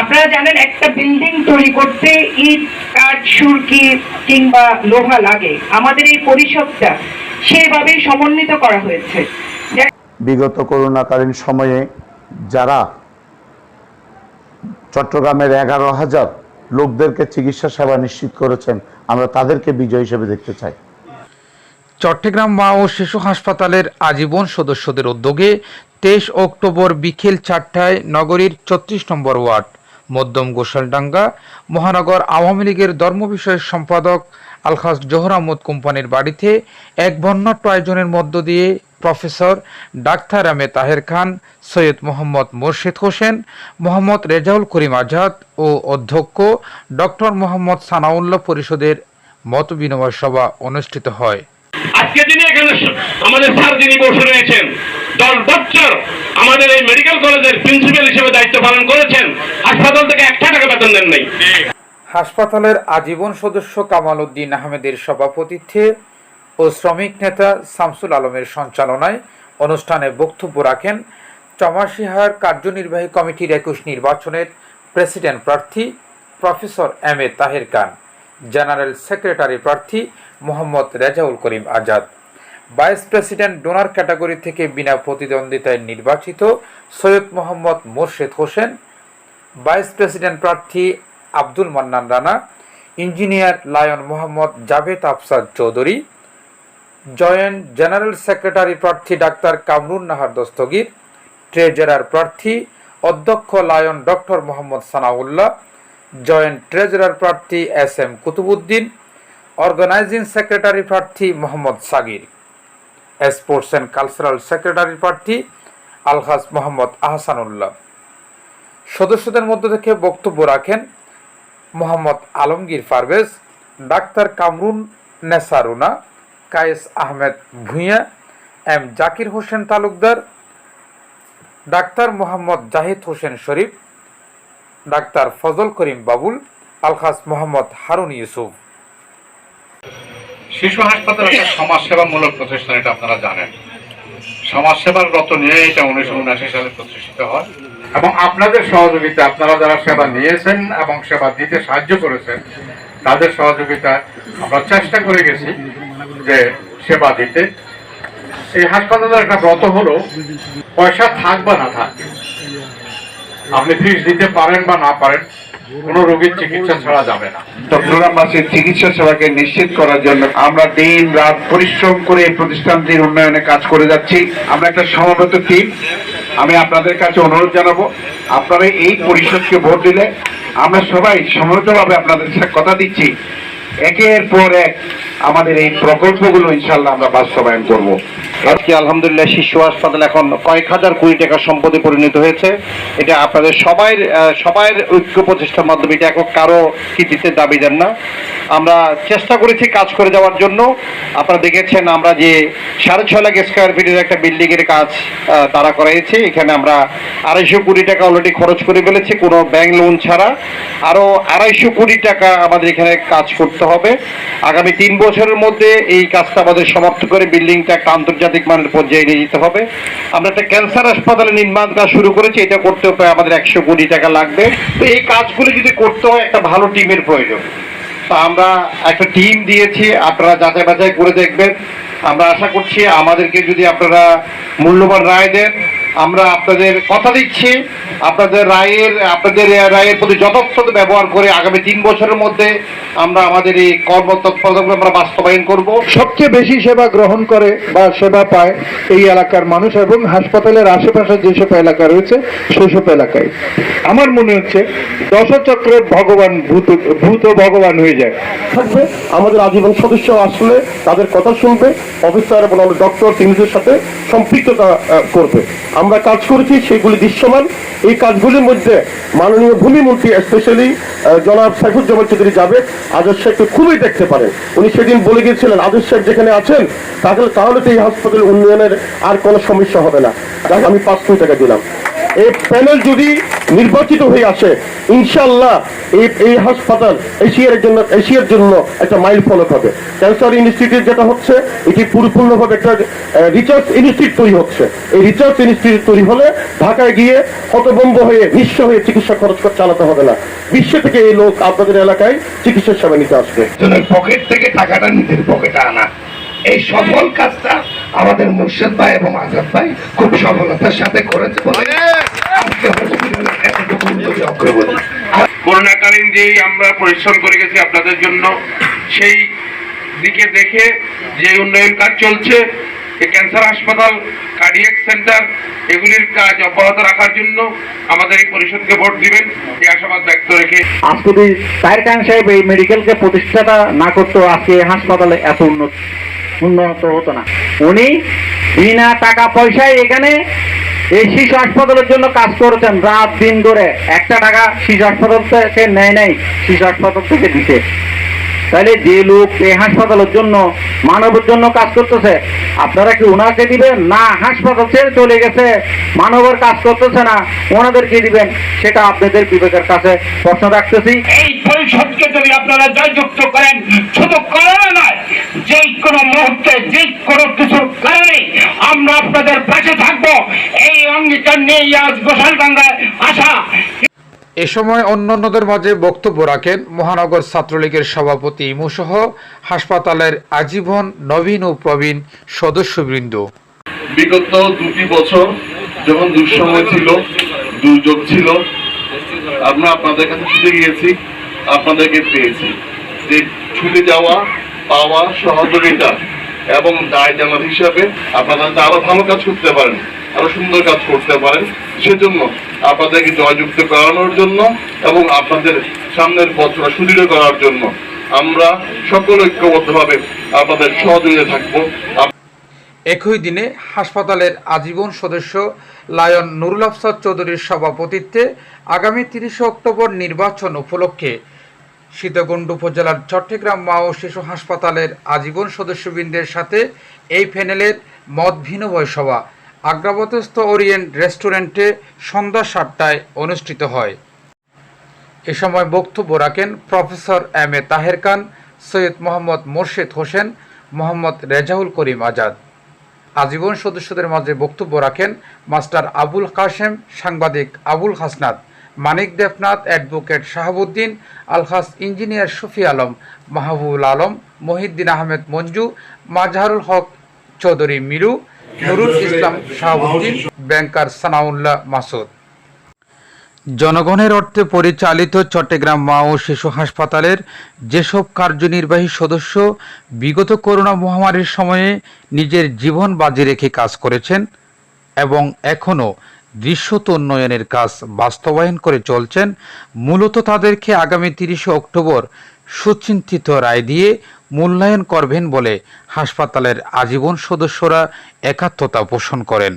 আপনারা জানেন একটা বিল্ডিং তৈরি করতে ইট, কাঠ, সুরকি কিংবা লোহা লাগে। আমাদের এই পরিষদটা সেভাবেই সমন্বিত করা হয়েছে। বিগত করোনাকালীন সময়ে যারা চট্টগ্রামের 11,000 লোকদেরকে চিকিৎসা সেবা নিশ্চিত করেছেন, আমরা তাদেরকে বিজয় হিসেবে দেখতে চাই। চট্টগ্রাম মা ও শিশু হাসপাতালের আজীবন সদস্যদের উদ্যোগে 23 অক্টোবর বিকেল 4টায় নগরীর 34 নম্বর ওয়ার্ড মধ্যম গোসালডাঙ্গা মহানগর আওয়ামী লীগের ধর্ম বিষয়ক সম্পাদক আলহাজ জোহর আহমদ কোম্পানির বাড়িতে এক বর্ণাঢ্য আয়োজনের মধ্য দিয়ে professor doctor M A Taher খান, সৈয়দ মোহাম্মদ মোর্শেদ হোসেন, মোহাম্মদ রেজাউল করিম আজাদ ও অধ্যক্ষ ডক্টর মোহাম্মদ সানাউল্লাহ পরিষদের মত বিনিময় সভা অনুষ্ঠিত হয়। আজকে যিনি এখানে আমাদের স্যার যিনি বসে রয়েছেন 10 বছর আমাদের এই মেডিকেল কলেজের প্রিন্সিপাল হিসেবে দায়িত্ব পালন করেছেন, হাসপাতাল থেকে 1 টাকা বেতন দেন নাই। হাসপাতালের আজীবন সদস্য কামাল উদ্দিন আহমেদের সভাপতিত্বে ও শ্রমিক নেতা শামসুল আলমের সঞ্চালনায় অনুষ্ঠানে বক্তব্য রাখেন চমাশিহার কার্যনির্বাহী কমিটির 21 নির্বাচনের প্রেসিডেন্ট প্রার্থী professor M A Taher Khan, general secretary প্রার্থী Mohammad Rezaul Karim Azad, vice president donor category থেকে বিনা প্রতিদ্বন্দ্বিতায় নির্বাচিত সৈয়দ মোহাম্মদ মোর্শেদ হোসেন, ভাইস প্রেসিডেন্ট প্রার্থী Abdul Mannan Rana, engineer lion Mohammad Javed Afsad Chowdhury, joint general secretary প্রার্থী ডাক্তার কামরুন নাহার দস্তগীর, ট্রেজারার প্রার্থী অধ্যক্ষ lion doctor Mohammad Sanaullah, joint treasurer প্রার্থী S M Kutubuddin, organising secretary প্রার্থী Mohammad Sagir, sports and cultural secretary প্রার্থী আলহাজ মোহাম্মদ আহসানুল্লাহ। সদস্যদের মধ্য থেকে বক্তব্য রাখেন মোহাম্মদ আলমগীর পারভেজ, ডাক্তার কামরুন নেসারুনা, কায়েস আহমেদ ভূঁইয়া, এম জাকির হোসেন তালুকদার, ডাক্তার মোহাম্মদ জাহিদ হোসেন শরীফ, ডাক্তার ফজল করিম বাবুল, আলহাজ মোহাম্মদ হারুন ইউসুফ। শিশু হাসপাতাল একটা সমাজসেবামূলক প্রতিষ্ঠান, এটা আপনারা জানেন। সমাজসেবার ব্রত নিয়ে এটা 1979 সালে প্রতিষ্ঠিত হয় এবং আপনাদের সহযোগিতা, আপনারা যারা সেবা নিয়েছেন এবং সেবা দিতে সাহায্য করেছেন, তাদের সহযোগিতা আমরা চেষ্টা করে গেছি যে সেবা দিতে। এই হাসপাতালের একটা ব্রত হলো পয়সা থাক বা না থাক, আপনি ফিস দিতে পারেন বা না পারেন, কোনো রোগীর চিকিৎসা ছাড়া যাবে না। চট্টগ্রামবাসীর চিকিৎসা সেবাকে নিশ্চিত করার জন্য আমরা দিন রাত পরিশ্রম করে এই প্রতিষ্ঠানটির উন্নয়নে কাজ করে যাচ্ছি। আমরা একটা সমবেত টিম। আমি আপনাদের কাছে অনুরোধ জানাবো, আপনারা এই পরিষদকে ভোট দিলে আমরা সবাই সমবেতভাবে আপনাদের সাথে কথা দিচ্ছি, একের পর এক আমাদের এই প্রকল্পগুলো ইনশাআল্লাহ আমরা বাস্তবায়ন করব। আজকে আলহামদুলিল্লাহ শিশু হাসপাতাল এখন কয়েক হাজার কোটি টাকার সম্পদে পরিণত হয়েছে। এটা আপনাদের সবাই ঐক্য প্রচেষ্টার মাধ্যমে, এটা একক কারো কৃতিত্বের দাবিদার না। আমরা চেষ্টা করেছি কাজ করে যাওয়ার জন্য। আপনারা দেখেছেন আমরা যে 6.5 লাখ স্কোয়ার ফিটের একটা বিল্ডিংয়ের কাজ দাঁড়া করাইছি। এখানে আমরা 250 কোটি টাকা অলরেডি খরচ করে ফেলেছি কোনো ব্যাংক লোন ছাড়া। আরও 250 কোটি টাকা আমাদের এখানে কাজ করতে হবে। আগামী 3 বছরের মধ্যে এই কাজটা আমাদের সমাপ্ত করে বিল্ডিংটা একটা আন্তর্জাতিক মানের পর্যায়ে নিয়ে যেতে হবে। আমরা একটা ক্যান্সার হাসপাতালের নির্মাণ কাজ শুরু করেছি, এটা করতে প্রায় আমাদের 100 কোটি টাকা লাগবে। তো এই কাজগুলো যদি করতে হয় একটা ভালো টিমের প্রয়োজন। তো আমরা একটা টিম দিয়েছি, আপনারা যাচাই বাছাই করে দেখবেন। আমরা আশা করছি আমাদেরকে যদি আপনারা মূল্যবান রায় দেন, আমরা আপনাদের কথা দিচ্ছি আপনাদের রায়ের প্রতি যথার্থ ব্যবহার করে আগামী 3 বছরের মধ্যে আমরা আমাদের এই কর্মতৎপরতাগুলো আমরা বাস্তবায়ন করব। সবচেয়ে বেশি সেবা গ্রহণ করে বা সেবা পায় এই এলাকার মানুষ এবং হাসপাতালের আশেপাশে যেসব এলাকা রয়েছে সেসব এলাকায় আমার মনে হচ্ছে দশচক্রের ভগবান ভূত ভগবান হয়ে যায়। আমাদের আজীবন সদস্য আসলে তাদের কথা শুনবে, অফিসার এবং ডক্টর তিনদের সাথে সম্পৃক্ততা করবে। আমরা কাজ করেছি, সেগুলি দৃশ্যমান। এই কাজগুলির মধ্যে মাননীয় ভূমিমন্ত্রী স্পেশালি জনাব সাইফুজ্জামান চৌধুরী জাভেদ আজাদ সাহেবকে খুবই দেখতে পারেন। উনি সেদিন বলে গিয়েছিলেন আজাদ সাহেব যেখানে আছেন তাহলে তো এই হাসপাতাল উন্নয়নের আর কোনো সমস্যা হবে না। আমি 5 কোটি টাকা দিলাম। এই প্যানেল যদি নির্বাচিত হয়ে আসে, ইনশাআল্লাহ এই হাসপাতাল এশিয়ার জন্য একটা মাইল ফলক হবে। ক্যান্সার ইনস্টিটিউট যেটা হচ্ছে, এটি পরিপূর্ণভাবে একটা রিসার্চ ইনস্টিটিউট তৈরি হচ্ছে। এই রিসার্চ ইনস্টিটিউট তৈরি হলে ঢাকায় গিয়ে হতভম্ব হয়ে নিঃস্ব হয়ে চিকিৎসা খরচ চালাতে হবে না। বিশ্ব থেকে এই লোক আপনাদের এলাকায় চিকিৎসা সেবা নিতে আসবে। পকেট থেকে টাকাটা নিজের পকেটে আনা, এই সফল কাজটা আমাদের মুর্শেদ ভাই এবং আজাদ ভাই খুব সফলতার সাথে করেছে বলে আজকে হসপিটালের এতটুকু উন্নতি অগ্রগতি। করোনাকালীন যেই আমরা পরিশ্রম করে গেছি আপনাদের জন্য, সেই দিকে দেখে যে উন্নয়ন কাজ চলছে, এই ক্যান্সার হাসপাতাল, কার্ডিয়াক সেন্টার, এগুলির কাজ অব্যাহত রাখার জন্য আমাদের এই পরিষদকে ভোট দিবেন, এই আশাবাদ ব্যক্ত রেখে আজ যদি তাহের খান সাহেব এই মেডিকেলকে প্রতিষ্ঠাটা না করতো, আজকে হাসপাতালে এত উন্নত হতো না। উনি বিনা টাকা পয়সায় এখানে এই শিশু হাসপাতালের জন্য কাজ করেছেন, রাত দিন ধরে। একটা টাকা শিশু হাসপাতাল থেকে নেয় নাই, শিশু হাসপাতাল থেকে দিতে। তাহলে যে লোক এই হাসপাতালের জন্য, মানবের জন্য কাজ করতেছে, আপনারা কি ওনাকে দিবেন? না, হাসপাতাল ছেড়ে চলে গেছে, মানবের কাজ করতেছে না, ওনাদেরকে দিবেন? সেটা আপনাদের বিবেকের কাছে প্রশ্ন রাখতেছি। এই পরিষদকে যদি আপনারা জয়যুক্ত করেন, শুধু করোনা নয়, যে কোনো মুহূর্তে যে কোনো কিছুর কারণে আমরা আপনাদের পাশে থাকবো, এই অঙ্গীকার নিয়ে আজ গোসালডাঙ্গায় আসা। এ সময় অন্যান্যদের মাঝে বক্তব্য রাখেন মহানগর ছাত্রলীগের সভাপতি ইমু সহ হাসপাতালের আজীবন নবীন ও প্রবীণ সদস্যবৃন্দ। বিগত 2টি বছর যখন দুঃসময় ছিল, দুর্যোগ ছিল, আমরা আপনাদের কাছে ছুটে গিয়েছি, আপনাদেরকে পেয়েছি। যে ছুটে যাওয়া, পাওয়া সহযোগিতা এবং দায় জানার হিসাবে আপনারা আরো ভালো কাজ করতে পারেন, আরো সুন্দর কাজ করতে পারেন, সেজন্য আপনাদেরকে জয়যুক্ত করানোর জন্য এবং আপনাদের সামনের পথটা সুদৃঢ় করার জন্য আমরা সকল ঐক্যবদ্ধভাবে আপনাদের সহযোগিতা থাকবো। একই দিনে হাসপাতালের আজীবন সদস্য লায়ন নুরুল আফসার চৌধুরীর সভাপতিত্বে আগামী 30 অক্টোবর নির্বাচন উপলক্ষে সীতাকুণ্ড উপজেলার চট্টগ্রাম মা ও শিশু হাসপাতালের আজীবন সদস্যবৃন্দের সাথে এই প্যানেলের মত বিনিময় সভা আগ্রাবাদস্থ ওরিয়েন্ট রেস্টুরেন্টে সন্ধ্যা 7টায় অনুষ্ঠিত হয়। এ সময় বক্তব্য রাখেন প্রফেসর এম এ তাহের খান, সৈয়দ মোহাম্মদ মোর্শেদ হোসেন, মোহাম্মদ রেজাউল করিম আজাদ। আজীবন সদস্যদের মাঝে বক্তব্য রাখেন মাস্টার আবুল কাশেম, সাংবাদিক আবুল হাসনাত, মানিক দেবনাথ, অ্যাডভোকেট শাহাবুদ্দিন, আলহাস ইঞ্জিনিয়ার শফি আলম, মাহবুবুল আলম, মহিউদ্দিন আহমেদ মঞ্জু, মাজহারুল হক চৌধুরী মিরু, নুরুল ইসলাম শাহাবুদ্দিন, ব্যাংকার সানাউল্লাহ মাসুদ। জনগণের অর্থে পরিচালিত চট্টগ্রাম মা ও শিশু হাসপাতালের যেসব কার্যনির্বাহী সদস্য বিগত করোনা মহামারীর সময়ে নিজের জীবন বাজি রেখে কাজ করেছেন এবং এখনও দৃশ্যত উন্নয়নের কাজ বাস্তবায়ন করে চলছেন, মূলত তাদেরকে আগামী 30 অক্টোবর সুচিন্তিত রায় দিয়ে মূল্যায়ন করবেন বলে হাসপাতালের আজীবন সদস্যরা একাত্মতা পোষণ করেন।